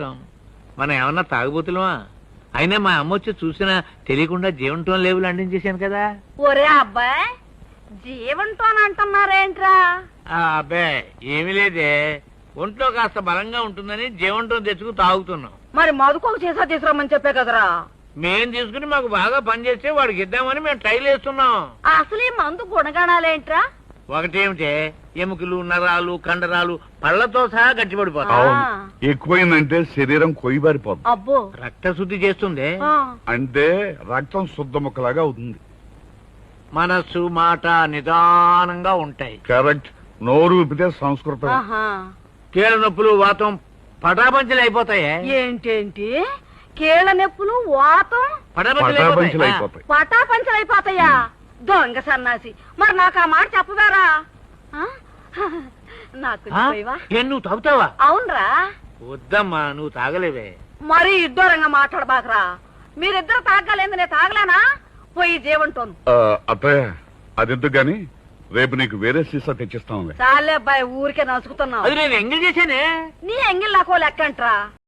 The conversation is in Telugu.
తాగుతాం. మనం ఏమన్నా తాగుబోతులమా? అయినా మా అమ్మ వచ్చి చూసినా తెలియకుండా జీవంతో లేవులు అందించేశాను కదా. ఒరే అబ్బాయి, జీవంతో అంటున్నారేంట్రా? అబ్బాయి ఏమీ లేదే, ఒంట్లో కాస్త బలంగా ఉంటుందని జీవంతో తెచ్చుకు తాగుతున్నాం. మరి మధుకోకు చేసా తీసుకురమ్మని చెప్పే కదరా. మేం తీసుకుని మాకు బాగా పనిచేస్తే వాడికి ఇద్దామని మేము ట్రైల్ వేస్తున్నాం. అసలు ఈ మందు గుణగణాలేంట్రా? ఒకటేమిటే, ఎముకలు, నరాలు, కండరాలు పళ్లతో సహా గట్టిపడిపోతాయి. అవును, ఎక్కువైందంటే శరీరం కొయ్యబారిపోతుంది. అబ్బో, రక్త శుద్ధి చేస్తుంది. అంటే రక్తం శుద్ధ ముక్కలాగా అవుతుంది. మనస్సు మాట నిదానంగా ఉంటాయి. కరెక్ట్. నోరు విప్పితే సంస్కృతం. కీళ్ళ నొప్పులు, వాతం పటాపంచలు అయిపోతాయి. ఏంటేంటి? కీళ్ళ నొప్పులు, వాతం పటాపంచలు అయిపోతాయి. పటాపంచలైపోతాయా? దొంగ సన్నాసి, మరి నాకు ఆ మాట చెప్పదారా? నాకు నువ్వు తాగుతావా? అవునరా. వద్దమ్మా, నువ్వు తాగలేవే. మరి ఇద్దరంగా మాట్లాడబాకరా. మీరిద్దరు తాగలేంది, నేను తాగలేనా? పోయి జీవంతోను. అత్తయ్య అదెందుకు గాని, రేపు నీకు వేరే సీసా తెచ్చిస్తాం. చాలే అబ్బాయి, ఊరికే నసుకుతున్నావు. అది నేను ఎంగిల్ చేశానే. నీ ఎంగిల్ నాకు లెక్కంట్రా.